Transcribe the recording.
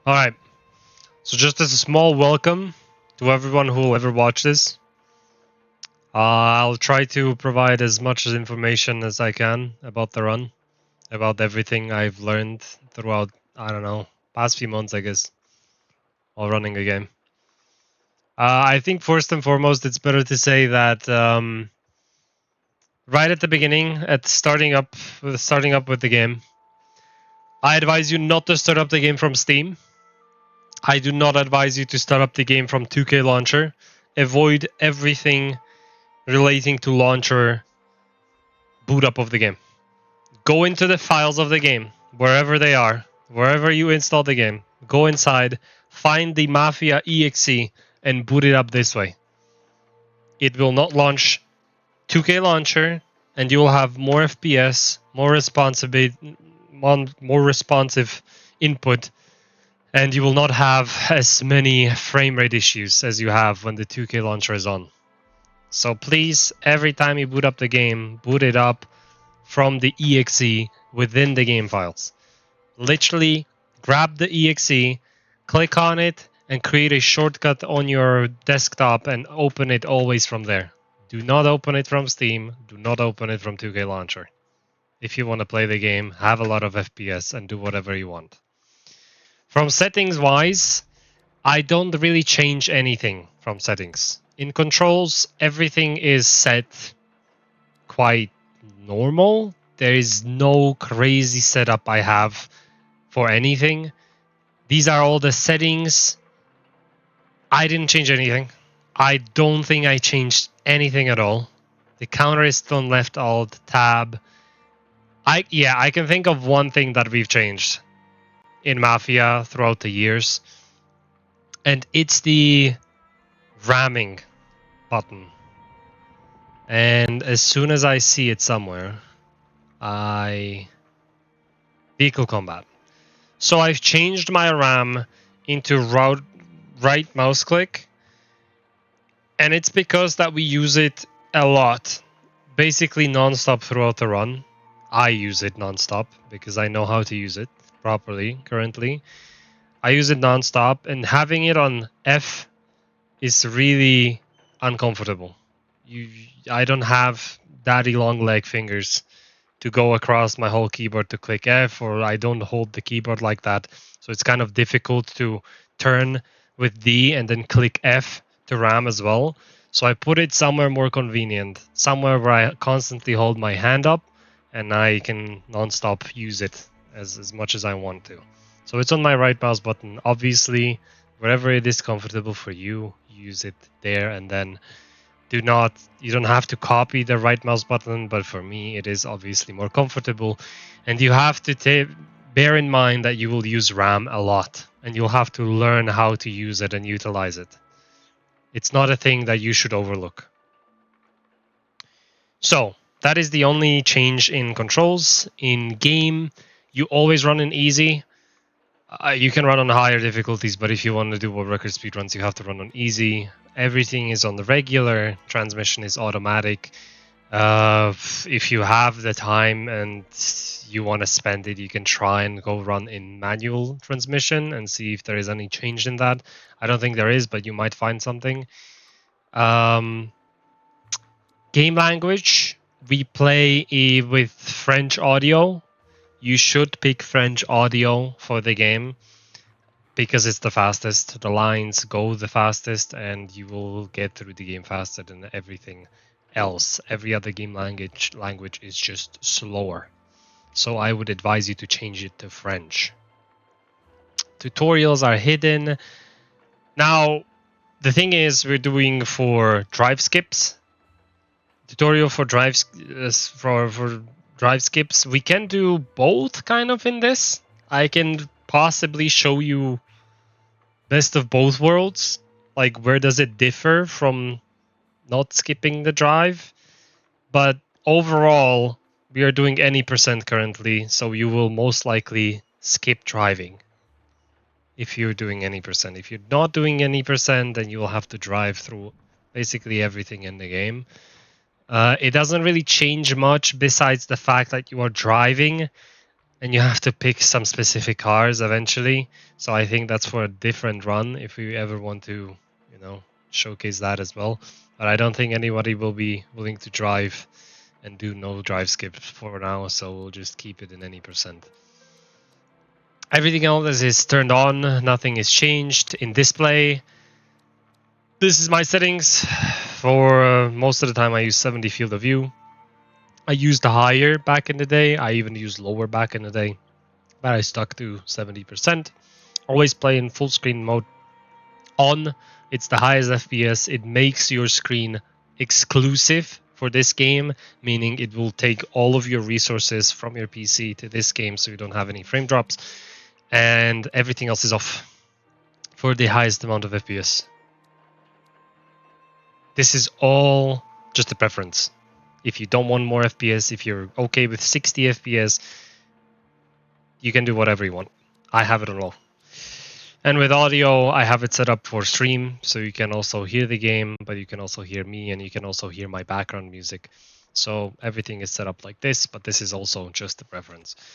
Alright, so just as a small welcome to everyone who will ever watch this, I'll try to provide as much information as I can about the run, about everything I've learned throughout, I don't know, past few months, I guess, while running a game. I think first and foremost, it's better to say that right at the beginning, at starting up with the game, I advise you not to start up the game from Steam. I do not advise you to start up the game from 2K Launcher. Avoid everything relating to launcher boot up of the game. Go into the files of the game, wherever they are, wherever you install the game. Go inside, find the Mafia exe, and boot it up this way. It will not launch 2K Launcher, and you will have more FPS, more responsive input, and you will not have as many frame rate issues as you have when the 2K Launcher is on. So please, every time you boot up the game, boot it up from the exe within the game files. Literally grab the exe, click on it, and create a shortcut on your desktop and open it always from there. Do not open it from Steam. Do not open it from 2K Launcher. If you want to play the game, have a lot of FPS, and do whatever you want. From settings wise, I don't really change anything from settings. In controls, everything is set quite normal. There is no crazy setup I have for anything. These are all the settings. I didn't change anything. I don't think I changed anything at all. The counter is still on left alt tab. I can think of one thing that we've changed in Mafia throughout the years, and it's the ramming button. And as soon as I see it somewhere, vehicle combat. So I've changed my RAM into right mouse click, and it's because that we use it a lot, basically non-stop throughout the run. I use it non-stop because I know how to use it properly currently. I use it non-stop, and having it on F is really uncomfortable. I don't have daddy long leg fingers to go across my whole keyboard to click F, or I don't hold the keyboard like that. So it's kind of difficult to turn with D and then click F to ram as well. So I put it somewhere more convenient, somewhere where I constantly hold my hand up and I can non-stop use it as much as I want to. So it's on my right mouse button. Obviously, wherever it is comfortable for you, use it there, and then you don't have to copy the right mouse button, but for me it is obviously more comfortable, and you have to bear in mind that you will use RAM a lot, and you'll have to learn how to use it and utilize it. It's not a thing that you should overlook. So that is the only change in controls. In game, you always run in easy. You can run on higher difficulties, but if you want to do world record speedruns, you have to run on easy. Everything is on the regular. Transmission is automatic. If you have the time and you want to spend it, you can try and go run in manual transmission and see if there is any change in that. I don't think there is, but you might find something. Game language, we play with French audio. You should pick French audio for the game because it's the fastest. The lines go the fastest, and you will get through the game faster than everything else. Every other game language is just slower. So I would advise you to change it to French. Tutorials are hidden. Now, the thing is, we're doing for drive skips. Tutorial for drive skips. We can do both kind of in this. I can possibly show you best of both worlds. Like, where does it differ from not skipping the drive? But overall, we are doing any percent currently, so you will most likely skip driving if you're doing any percent. If you're not doing any percent, then you will have to drive through basically everything in the game. It doesn't really change much besides the fact that you are driving. and you have to pick some specific cars eventually. So I think that's for a different run if we ever want to, showcase that as well. But I don't think anybody will be willing to drive and do no drive skips for now, so we'll just keep it in any percent. Everything else is turned on, nothing is changed in display. This is my settings. For most of the time I use 70 field of view. I used higher back in the day, I even used lower back in the day, but I stuck to 70%. Always play in full screen mode on. It's the highest FPS. It makes your screen exclusive for this game, meaning it will take all of your resources from your PC to this game so you don't have any frame drops, and everything else is off for the highest amount of FPS. This is all just a preference. If you don't want more FPS, if you're okay with 60 FPS, you can do whatever you want. I have it on low. And with audio, I have it set up for stream, so you can also hear the game, but you can also hear me, and you can also hear my background music. So everything is set up like this, but this is also just a preference.